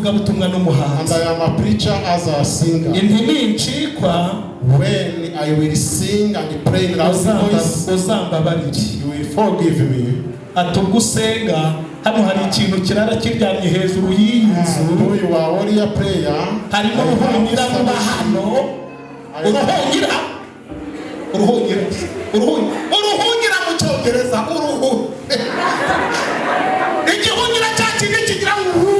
umuvugabutumwa n'umuhanzi. And I am a preacher as a singer. Intininchikwa when I will sing and pray in loud voice, you will forgive me. Atugusenga hano hari ikintu kirara kiryamye hejuru y'inzu. You are only a prayer. Harimo uruhungira ruba hano. Uruhungira mu Cyongereza uruhu. Igihunyira cyacu kigira uruhu.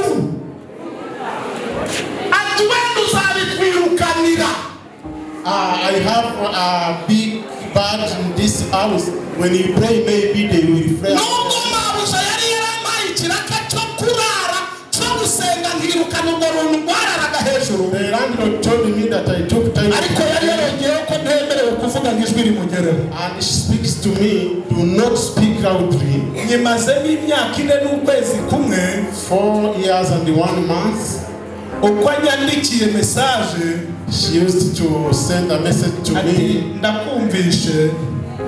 Atuwendo zabitwirukanira. I have a big bag in this house. When you pray, maybe they will pray. No, mabuja yari yaramaye ikiraka cyo kurara cyo gusenga nkirukana uruntu rwararaga hejuru. The landlord told me that I took time. Ariko yari yarongeye ko ntemerewe kuvuga ngijwi rimugereho. And she speaks to me, do not speak loudly. Nyimaze n'imyaka 4 n'ukwezi kumwe. 4 years and 1 month. Uko nyandikiye message, she used to send a message to me. Ndakumvishe.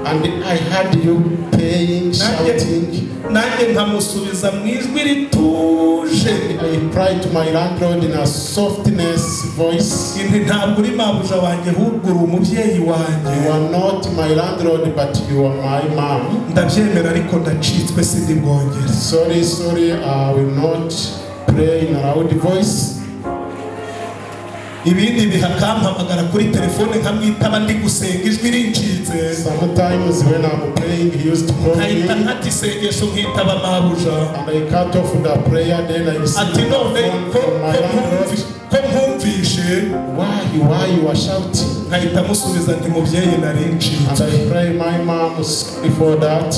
And I heard you praying, shouting. Nanjye nkamusubiza mu ijwi rituje. I cried to my landlord in a softness voice. Ntabwo uri mabuja wanjye ahubwo uri umubyeyi wanjye. You are not my landlord but you are my mom. Ndabyemera ariko ndacitswe sindi bwongere. Sorry, I will not pray in a loud voice. Ibindi bihakampamagara kuri telefone nkamwitaba ndi gusenga ijwi rincitse. Sometimes when I'm praying he used to call me. Nkahita nkati isengesho nkitaba mabuja. And I cut off the prayer then I receive ati none ko nkumvishe. Why you are shouting? Nkahita musubiza ndi mubyeyi nari ncitse. And I pray my mom before that.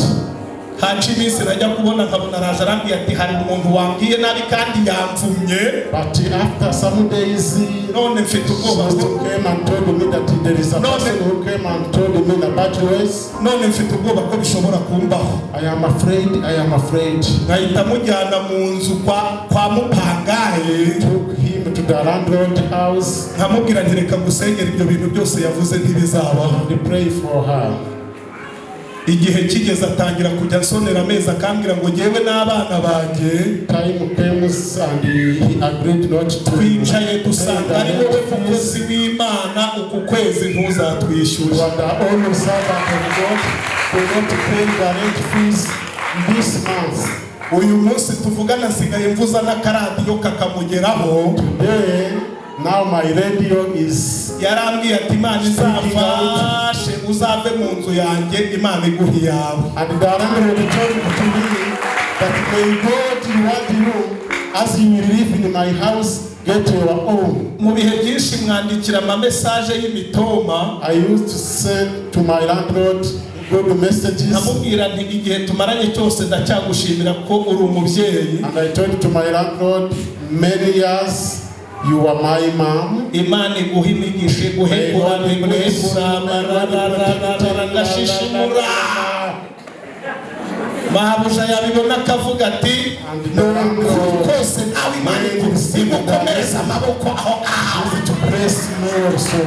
Haci iminsi najya kubona nkabona araje arambwira ati hari umuntu wambwiye nabi kandi yamvumye. But after some days none mfite ubwoba came and told me that there is a person who came and told me the bad ways. None mfite ubwoba ko bishobora kumbaho. I am afraid. Nkahita mujyana mu nzu kwa mupangaye. Took him to the landlord house. Nkamubwira nti reka gusengera ibyo bintu byose yavuze ntibizabaho. And pray for her. Igihe kigeze atangira kujya nsonera amezi akambwira ngo ngewe n'abana banjye. Time came and he agreed not to. Twicaye dusanga ari wowe mukozi w'Imana uku kwezi ntuzatwishyura. You are the only servant of God who not pay the rent fees this month. Uyu munsi tuvugana nsigaye mvuza n'akaradiyo kakamugeraho. Today now my radio is yarambwiye ati Imana izamfashe uzave mu nzu yanjye Imana iguhi yawe. And the landlord told to me that may God reward you as you live in my house, get your own. Mubihe byinshi mwandikira ama message y'imitoma. I used to send to my landlord good messages. Namubwira nti igihe tumaranye cyose ndacyagushimira ko uri umubyeyi. And I told to my landlord many years you are my mom. Imana iguhe imigisha guhekura ngashishimura. Mabuja yabibona akavuga ati kose nawe Imana igukomereza amaboko aho to press more so.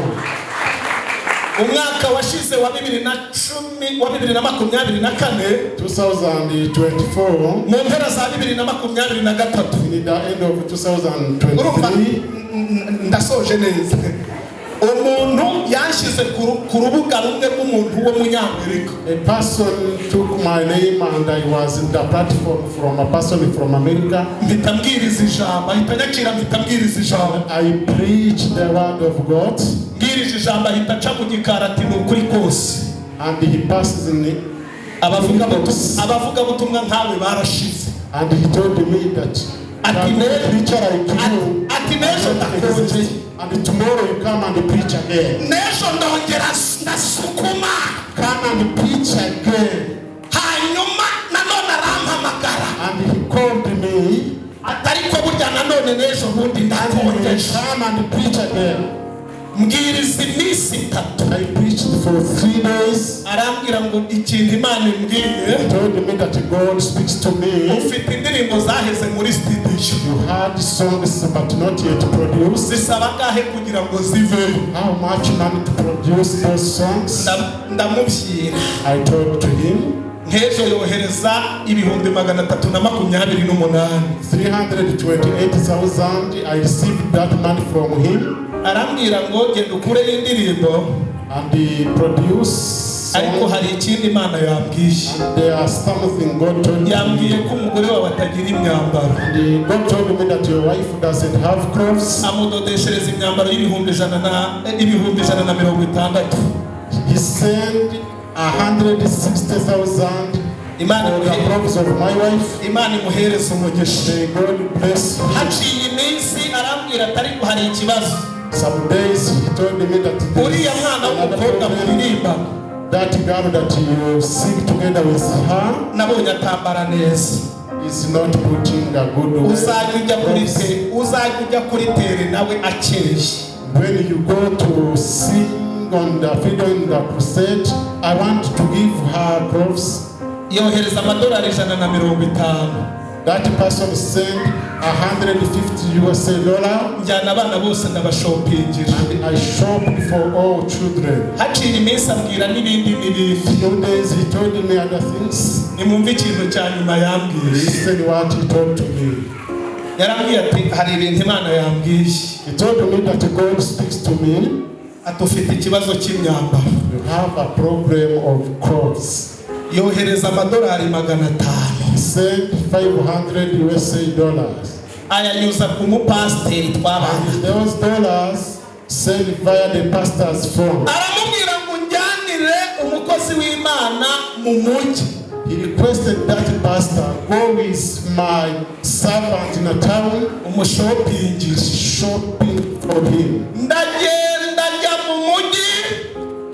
Umwaka washize wa 2024 mu mpera za 2023 in the end of 2023 ndasoje neza. Umuntu yanshize ku rubuga rumwe rw'umuntu wo munyamerika. A person took my name and I was in the platform from a person from America. Mpitambwiriza ijambo ahitanyakira mpitambwiriza ijambo. I preach the word of God. Mbwirije ijambo ahitaca mu gikara ati n'ukuri kose. And he passes in abavuga butumwa nkawe barashize. And he told me that ati preacher like you. Ati nejo ndakonje. And tomorrow you come and preach again. Nejo ndongera ndasukuma. Come and preach again. Hanyuma nanone arampamagara. And he called me. Atariko burya nanone nejo bundi ndakonje. Come and preach again. Mbwiriza iminsi 3. I preached for 3 days. Arambwira ngo ikintu Imana imbwiye. He told me that God speaks to me. Ufite indirimbo zaheze muri studio. You had songs but not yet produced. Zisaba gahe kugira ngo zive. How much money to produce those songs? Ndamubwira. I told to him. Ntejo yohereza ibihumbi 328. 328,000. I received that money from him. Arambwira ngo genda ukure y'indirimbo. And he produced. Ariko hari ikindi Imana yambwiye. And there are something God told me. Yambwiye ko umugore wawe atagira imyambaro. And God told me that your wife doesn't have clothes. Amudodeshereza imyambaro y'ibihumbi 160. He sent 160,000 for the clothes of my wife. Imana imuhereze umugisha. May God bless him. Haciye iminsi arambwira atari ko hari ikibazo. Some days he told me that uriya mwana w'umukobwa muririmba, that girl that you sing together with her, nabonye atambara neza, is not putting a good way. uzajya kuri tere nawe akeye. When you go to sing on the freedom the crusade, I want to give her clothes. Yohereza amadolari 150. That person sent $150. Njyana abana bose ndabashopingira. And I shopped for all children. Haciye iminsi ambwira n'ibindi n'ibindi. Few days he told me other things. Nimumve ikintu cya nyuma yambwiye. Listen what he told to me. Yarambwiye ati hari ibintu Imana yambwiye. He told me that God speaks to me. Atufite ikibazo cy'imyambaro. You have a problem of clothes. Yohereza amadolari 500. Send $500. Ayanyuza ku mupasiteri twabanye. Those dollars sent via the pastor's phone. Aramubwira ngo njyanire umukozi w'Imana mu mujyi. He requested that pastor go with my servant in a town, shopping for him. Ndagenda njya mu mujyi.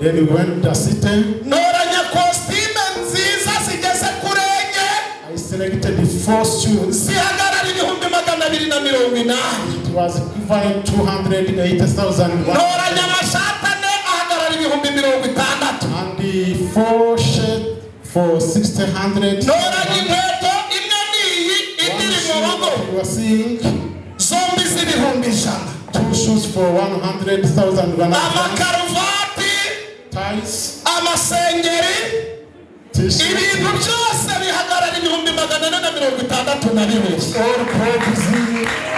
Then we went to the city. Noranya costume nziza zigeze kurenge. I selected the first shoes. Zihagarara ibihumbi 280. It was given 280,000. Noranya amashati ane ahagarara ibihumbi 60. And the 4 shirts for 600. Noranya inkweto imwe niyi indirimbo rogo. You are seeing zombi z'ibihumbi 100. 2 shoes for 100,000. Amakaruvati, ties, amasengeri, ibintu byose bihagarara ibihumbi 462. all clothes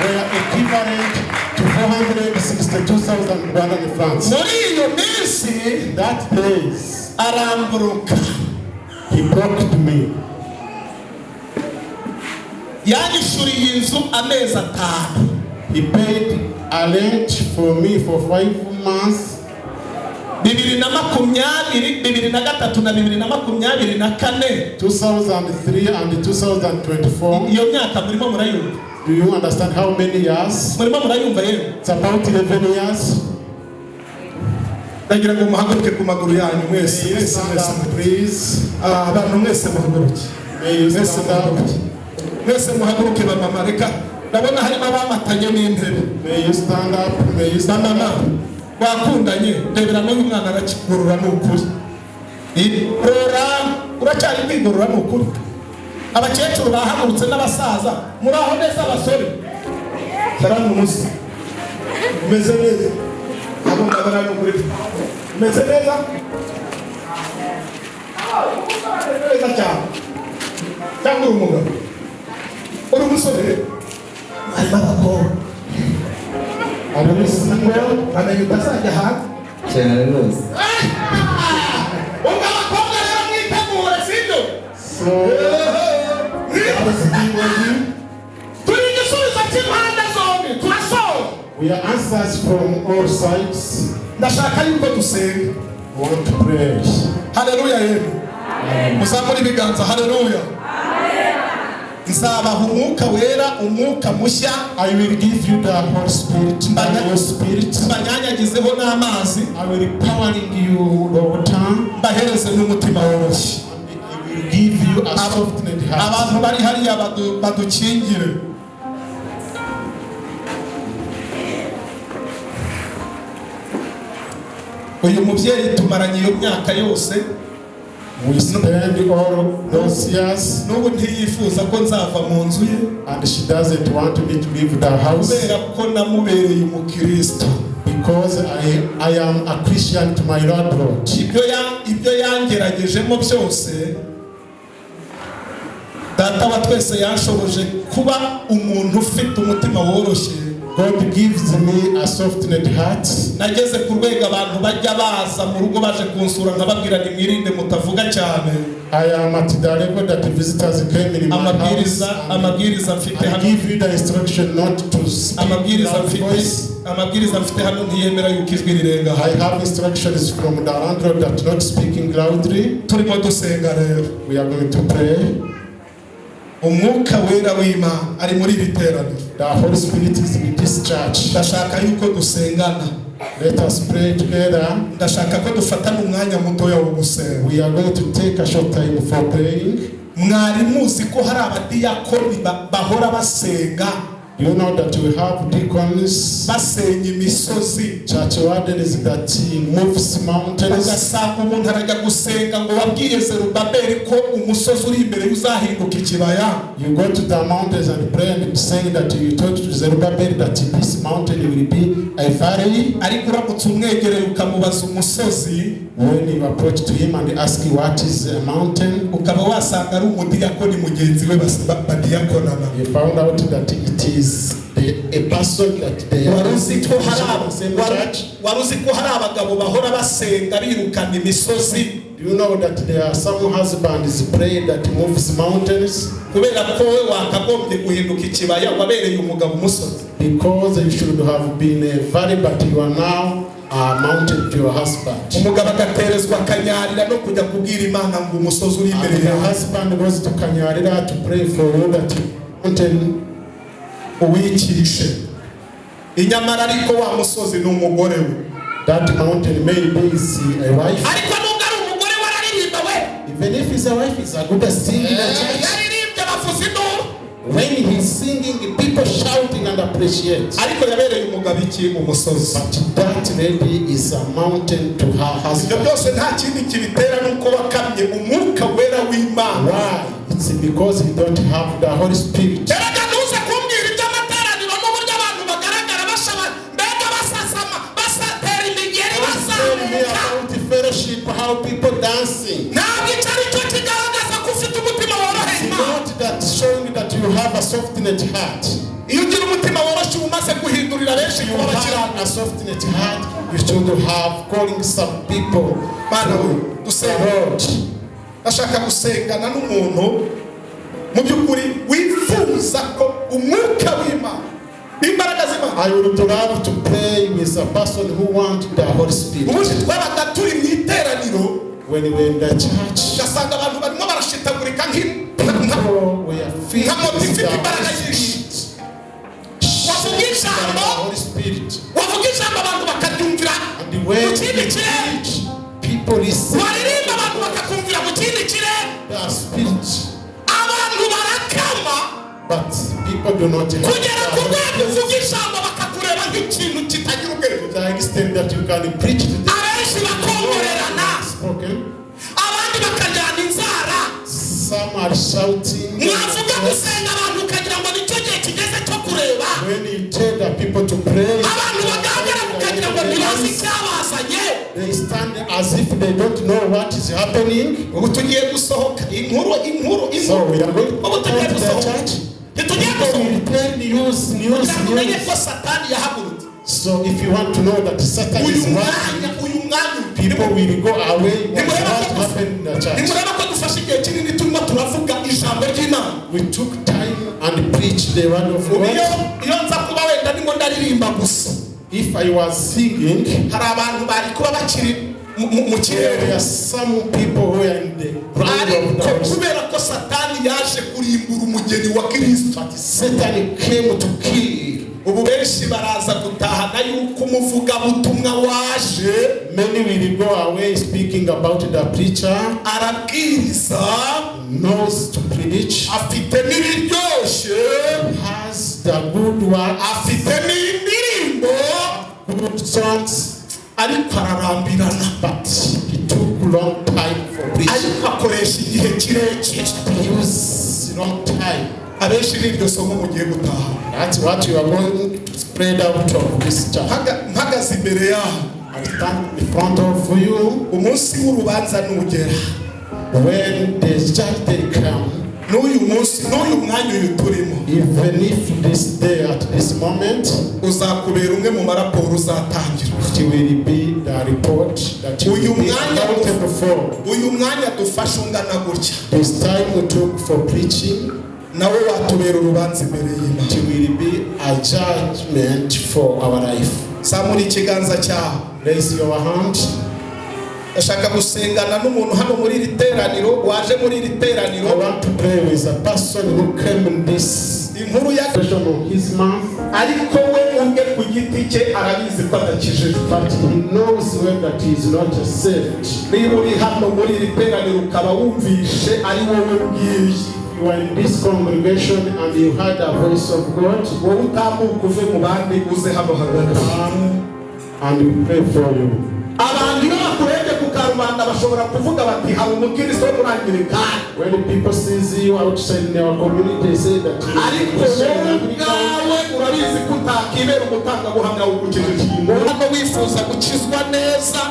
were equivalent to 462,000 francs. Muri iyo minsi That days aramburuka. he blocked me. Yanyishuriye inzu amezi 5. He paid a rent for me for 5 months. 2020, 2023 na 2024. 2003 and 2024. Iyo myaka murimo murayumva. Do you understand how many years? Murimo murayumva yewe. It's about 11 years. Ndagira ngo muhaguruke ku maguru yanyu mwese. May you stand up, please. Abantu mwese muhaguruke. May you stand up. Mwese muhaguruke bamama, reka ndabona harimo abamatanye n'intebe. May you stand up. May you stand up. Bakundanye ndebera n'uyu mwana arakigorora n'ukuri. Uracyari kwigorora n'ukuri. Abakecuru bahagurutse n'abasaza muraho neza abasore. Salamu musi. Meze neza. Abo ndabara n'ukuri. Meze neza. Neza cyane. Cyangwa umugabo. Uri umusore. Ayibako. Are you single? Amenye utazajya hanze. Cyane rwose. Ubwo abakobwa rero mwitegure sibyo? Turi igisubizo cy'impande zombi turasoza. We are answers from all sides. Ndashaka yuko dusenga. We want to pray. Haleluya yego. Muzamuri ibiganza haleluya. Nzabaha umwuka wera, umwuka mushya. I will give you the Holy Spirit, the Holy Spirit. Mbanyanyagizeho n'amazi. I will empowering you the water. Mbahereze n'umutima woroshye. I will give you a softened heart. Abantu bari hariya badukingire. Uyu mubyeyi tumaranye iyo myaka yose. We spend all those years. N'ubu ntiyifuza ko nzava mu nzu ye. And she doesn't want me to leave the house. Kubera ko namubereye umukristo. Because I am a Christian to my Lord. Ibyo yangeragejemo byose. data wa twese yanshoboje kuba umuntu ufite umutima woroshye. God gives me a softened heart. Nageze ku rwego abantu bajya baza mu rugo baje kunsura nkababwira ni mwirinde mutavuga cyane. I am at the level that the visitors came in my house. Amabwiriza mfite hano. I give you the instruction not to speak loud voice. Amabwiriza mfite hano ntiyemera yuko ijwi rirenga. I have instructions from the landlord that not speaking loudly. Turimo dusenga rero. We are going to pray. Umwuka wera w'Imana ari muri iri teraniro. The Holy Spirit is in this church. Ndashaka yuko dusengana. Let us pray together. Ndashaka ko dufatana umwanya mutoya wo gusenga. We are going to take a short time for praying. Mwari muzi ko hari abadiyakoni bahora basenga. You know that we have deacons, basenya imisozi, church wardens that moves mountains. Ugasanga umuntu arajya gusenga ngo wabwiye Zerubabeli ko umusozi uri imbere uzahinduka ikibaya. You go to the mountains and pray and saying that you told to Zerubbabel that this mountain will be a valley. Ariko uramutse umwegereye ukamubaza umusozi, when you approach to him and ask you what is a mountain, ukaba wasanga ari umudiyakoni mugenzi we badiyakonana. You found out that it is a person that they are in the same church. Waruzi ko hari abagabo bahora basenga birukana imisozi. Do you know that there are some husbands pray that moves mountains? Kubera ko we wakagombye guhinduka ikibaya wabereye umugabo umusozi. Because you should have been a valley but you are now a mountain to your husband. Umugabo agaterezwa kanyarira no kujya kubwira Imana ngo umusozi uri imbere yawe. The husband goes to kanyarira to pray for you that mountain uwikirishe. Inyamara ariko wa musozi ni umugore we. That mountain may be a wife. Ariko nubwo ari umugore wararirimba we. Even if he's a wife, he's a good singer. Yaririmbye bavuza induru. When he's singing, people shouting and appreciate. Ariko yabereye umugabo iki mu musozi. But that lady is a mountain to her husband. Byose nta kindi kibitera nuko bakamye umwuka wera w'Imana. Why? It's because we don't have the Holy Spirit. Fellowship, how people dancing. It's not that showing that you have a softened heart. You have a softened heart, you should have calling some people to say Lord. Ashaka gusengana n'umuntu mu byukuri wifuza ko umwuka w'Imana imbaraga z'Imana. I would love to pray with a person who wants the Holy Spirit. When we were in the church, people were filled with the Holy Spirit. And when we preach, people listen the Spirit. But people do not have to the extent that you can preach to them. Spoken. Some are shouting. When you tell the people to pray, they stand as if they don't know what is happening. So we are going to go to the church. People will tell news. So if you want to know that Satan is working, people will go away. What happened in the church? We took time and preached the word of God. If I was singing, there are some people who are in the ground of the but Satan came to kill. Many will go away speaking about the preacher, knows to preach, has the good work, good songs, but he took long time for preaching. He used long time. That's what you are going to spread out of this church. I stand in front of you. When the judge they come, n'uyu munsi n'uyu mwanya uyu turimo, even if this day at this moment uzakubera umwe mu maraporo uzatangira. it will be the report that you will be accountable for. Uyu mwanya dufashe ungana gutya, This time we took for preaching, nawe watubera urubanza imbere y'Imana. it will be a judgment for our life. Samura ikiganza cyawe, Raise your hand. ndashaka gusengana n'umuntu hano muri iri teraniro, waje muri iri I teraniro. want to pray with a person who came in this Inkuru ya session of his mouth, ariko we ubwe ku giti cye arabizi ko adakijijwe. but he knows well that he is not saved. Niba uri hano muri iri teraniro ukaba wumvishe ari wowe ubwiye, You are in this congregation and you heard the voice of God, wowe utambuka uve mu bandi uze hano hagati. come and we pray for you. Abantu iyo bakurebye ku karubanda bashobora kuvuga bati hari umukristo wo muri Anglikani, When the people see you outside in our community, they say that you ariko are Christian wowe Anglican. ubwawe urabizi ko utakibera umutangabuhamya w'ugukijijwe. Hano wifuza gukizwa neza,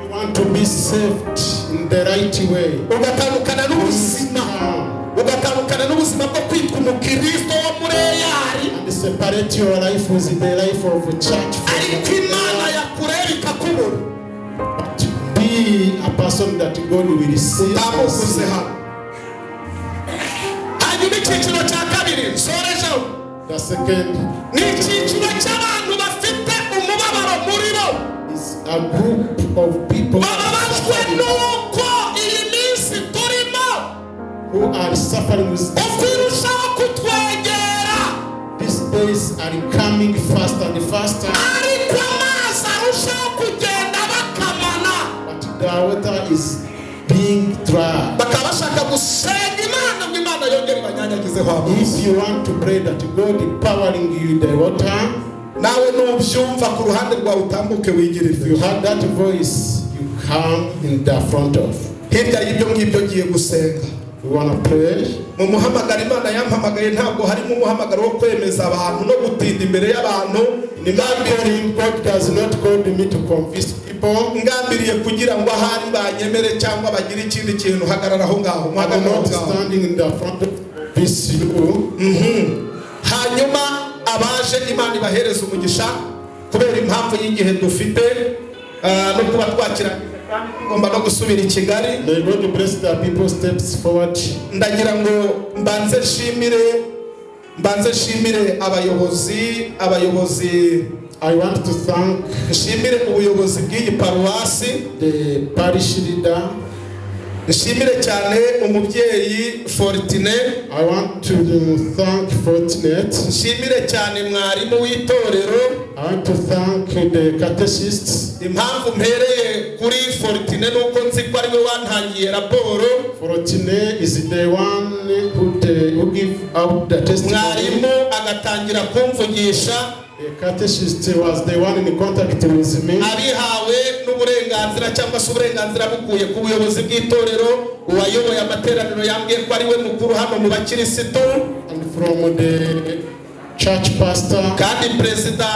You want to be saved in the right way. ugatandukana n'ubuzima, ugatandukana n'ubuzima bwo kwitwa umukristo wo muri eyari, And separate your life with the life of a church ariko Imana yakureba ikakubura. but be a person that God will save. Utamuvuze hano. Hanyuma icyiciro cya kabiri nsorejeho The second ni icyiciro cy'abantu bafite umubabaro muri bo, is a group of people bababajwe n'uko iyi minsi turimo who are suffering with ukwirushaho kutwegera, these days are coming faster and faster, ariko amazi arushaho kugenda bakamana, but the water is being dry. bakaba bashaka gusenga Imana ngo Imana yongere ibanyanyagizeho amazi. If you want to pray that God empowering you the water, Nawe nubyumva ku ruhande rwawe utambuke wigire if you ifu. heard that voice, you come in the front of. Hirya y'ibyo ngibyo ngiye gusenga. You want to pray? Mu muhamagaro Imana yampamagaye ntabwo harimo umuhamagaro wo kwemeza abantu no gutinda imbere y'abantu. God does not call me to convince people. Ngambiriye kugira ngo ahari banyemere cyangwa bagire ikindi kintu hagarara aho ngaho. I'm Muhagarara aho not ngaho. standing in the front of this you. Hanyuma abaje Imana ibahereza umugisha kubera impamvu y'igihe dufite no kuba twakiranye kandi tugomba no gusubira i Kigali. May God bless the people steps forward. Ndagira ngo mbanze nshimire abayobozi. I want to thank Nshimire ubuyobozi bw'iyi paruwasi, the parish leader. nshimire cyane umubyeyi Fortunee, I want to thank Fortunate. nshimire cyane mwarimu w'itorero. I want to thank the catechists. Impamvu mpereye kuri Fortunee nuko nzi ko ari we wantangiye raporo. Fortunate is the one who give out the testimony. Mwarimu agatangira kumvugisha, The catechist was the one in contact with me. abihawe n'uburenganzira cyangwa se uburenganzira bukuye ku buyobozi bw'itorero. Uwayoboye amateraniro yambwiye ko ari we mukuru hano mu bakirisitu, And from the church pastor. kandi perezida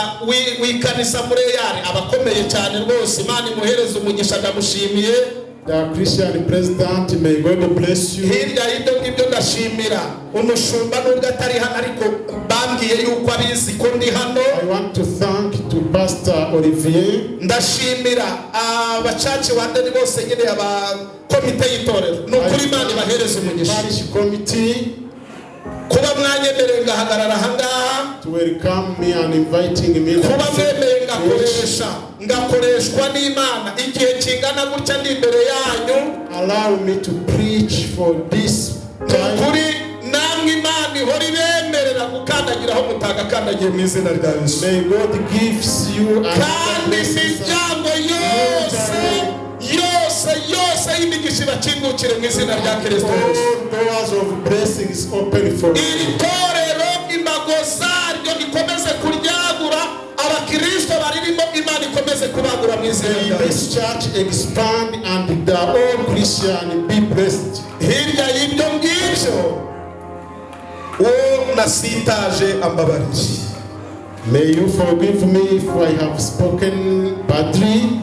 w'ikanisa muri eyari abakomeye cyane rwose. Imana imuhereze umugisha, ndamushimiye. The Christian president, may God bless you. Hirya y'ibyo ngibyo ndashimira umushumba nubwo atari hano ariko bambwiye yuko abizi ko ndi hano. I want to thank to Pastor Olivier. Ndashimira abacaci wandeni bose nyine abakomite y'itorero. Ni ukuri Imana ibahereze umugisha Parish committee kuba mwanyemereye ngahagarara ahangaha, to welcome me and inviting me. kuba mwemeye ngakoreshwa n'Imana igihe kingana gutya ndi imbere yanyu. Allow me to preach for this time. Kuri namwe Imana ihora ibemerera gukandagira aho mutagakandagiye mu izina rya Yesu. May God gives you Kandi imiryango yose y'imigisha ibakingukire mu izina rya Kristo Yesu. all doors of blessings open for you. Iri torero imbago zaryo ikomeze kuryagura, abakristo baririmo Imana ikomeze kubagura mu izina May rya Yesu. this church expand and the all Christian be blessed. Hirya y'ibyo ngibyo uwo nasitaje ambabarire. May you forgive me if I have spoken badly.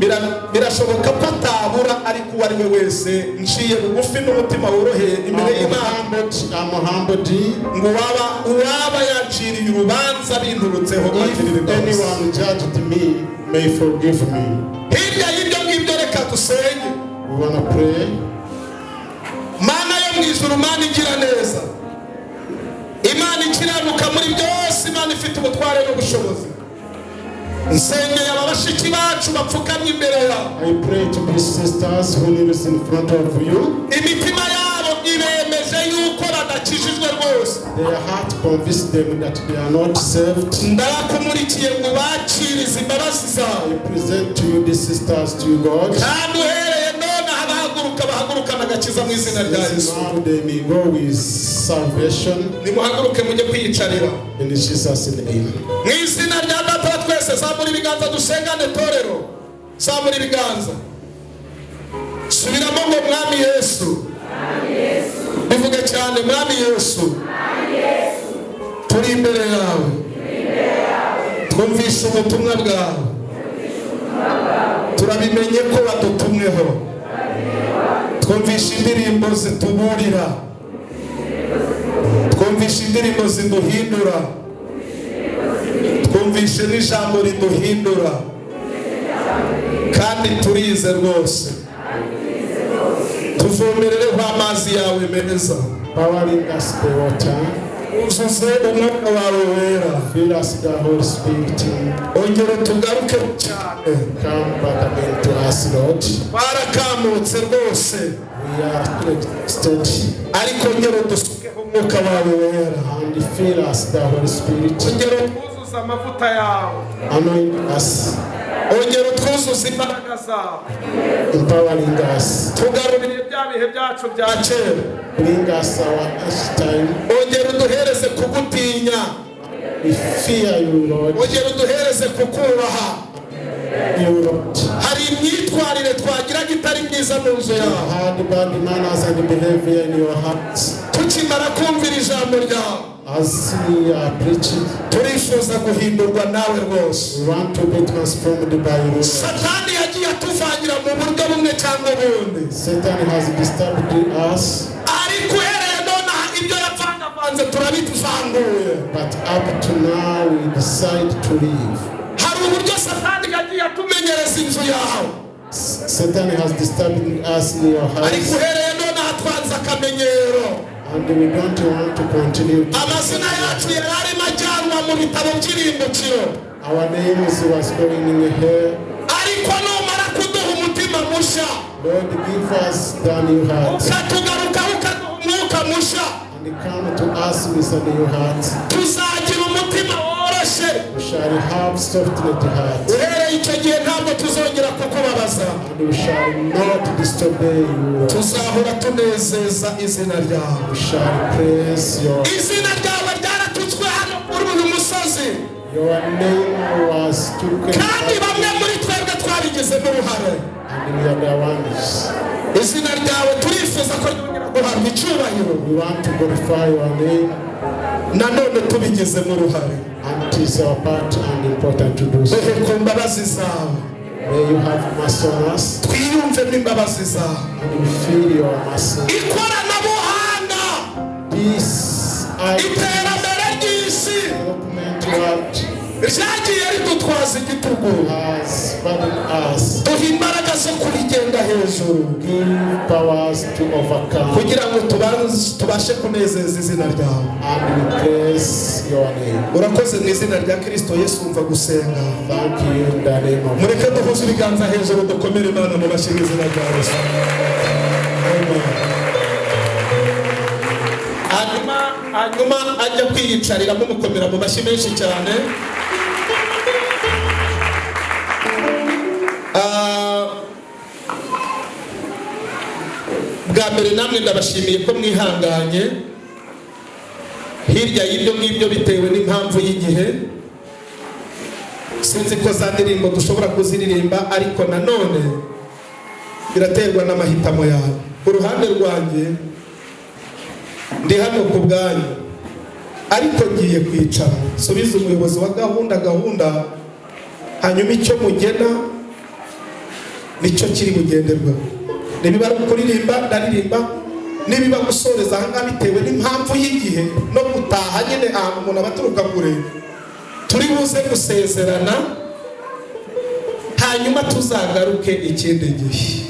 Birashoboka ko atabura ariko uwari we wese nciye bugufi n'umutima woroheye imbere y'Imana. I'm humbled. Ngo uwaba yaciriye urubanza binturutseho If anyone judged me, may forgive me. Hirya y'ibyo ngibyo reka dusenge. We want to pray. Mana yo mu ijuru, Mana igira neza, Imana ikiranuka muri byose, Imana ifite ubutware n'ubushobozi. Nsengeye ababashiki bacu bapfukamye imbere yawe. I pray to these sisters who live in front of you. Imitima yabo ibemeje yuko badakijijwe rwose. Their heart convinced them that they are not saved. Ndakumurikiye ngo bakirize imbabazi zawe. I present to you these sisters to you, God. Kandi uhereye none bahagurukana agakiza mu izina rya Yesu. Now they may go with salvation. Nimuhaguruke mujye kwiyicarira. In Jesus' name. Mu izina rya Data twese, zamura ibiganza dusengane torero. Zamura ibiganza. Subiramo ngo Mwami Yesu. Bivuge cyane, Mwami Yesu. Turi imbere yawe. Twumvishe ubutumwa bwawe. Turabimenye ko wadutumweho. Twumvishe indirimbo zituburira. Twumvishe indirimbo ziduhindura. Twumvishe n'ijambo riduhindura. Kandi turize rwose. Tuvomerereho amazi yawe meza. Powering us the water. Uzuze umwuka wawe wera. Fill us the Holy Spirit. Ongera tugaruke cyane. Come back again to us, Lord. Barakamutse rwose. We are extended. Ariko ongera dusukeho umwuka wawe wera. And fill us the Holy Spirit. Ongera twuzuze amavuta yawe. Anoint us. Ongera twuzuze imbaraga zawe. Empowering us. Tugarurire bya bihe byacu bya kera. Bring us our next time. Ongera uduhereze kugutinya. We fear you, Lord. Ongera uduhereze kukubaha. You, Lord. Hari imyitwarire twagiraga itari myiza mu nzu yawe. Hard bad manners and behavior in your hearts. Tukimara kumvira ijambo ryawe, As we are preaching, turifuza guhindurwa nawe rwose. we want to be transformed by you. Satani yagiye atuvangira mu buryo bumwe cyangwa ubundi. Satan has disturbed us, Ariko uhereye none ibyo yavangavanze turabivanguye. but up to now we decide to leave. Hari uburyo Satani yagiye atumenyereza inzu yawe. Satan has disturbed us in your Ariko house, uhereye none atwanze akamenyero. and we don't want to continue. Amazina yacu yari arimo ajyanwa mu bitabo by'irimbukiro. Our names was going in here. Ariko numara kuduha umutima mushya, Lord, give us the new heart, ukatugaruka ukaduha umwuka mushya, and come to us with a new heart. tuzagira umutima woroshye. We shall have soft heart, Uhereye icyo gihe ntabwo tuzongera kukubabaza. and we shall not disobey you. Tuzahora tunezeza izina ryawe. We shall praise your. Izina ryawe ryaratutswe hano kuri uyu musozi, Your name was taken, kandi bamwe muri twebwe twabigizemo uruhare. and we are the ones. Izina ryawe turifuza ko ryongera guhabwa icyubahiro. We want to glorify your name, Nanone tubigizemo uruhare. and it is our part and important to do so. Duhe ku mbabazi zawe. May you have mercy on us, Twiyumvemo imbabazi zawe. and we feel your mercy. Ikoranabuhanga, This iterambere ry'isi development world ryagiye ridutwaza igitugu. has burdened us. Duhe imbaraga zo kurigenda hejuru, Give powers to overcome, kugira ngo tubashe kunezeza izina ryawe. and we praise your name. Urakoze mu izina rya Kristo Yesu, umva gusenga. Thank you in the name of Mureke duhuze ibiganza hejuru, dukomere Imana mu mashyi mu izina rya Yesu. Amen. Hanyuma ajya kwiyicarira mumukomera mu mashyi menshi cyane. Bwa mbere namwe ndabashimiye ko mwihanganye. Hirya y'ibyo ngibyo bitewe n'impamvu y'igihe, sinzi ko za ndirimbo dushobora kuziririmba, ariko nanone biraterwa n'amahitamo yawe. Ku ruhande rwanjye ndi hano ku bwanyu, ariko ngiye kwicara subiza umuyobozi wa gahunda hanyuma icyo mugena nicyo kiri bugenderweho. Nibiba kuririmba ndaririmba, nibiba gusoreza aha ngaha bitewe n'impamvu y'igihe no gutaha nyine ahantu umuntu abaturuka kure, turi buze gusezerana hanyuma tuzagaruke ikindi gihe.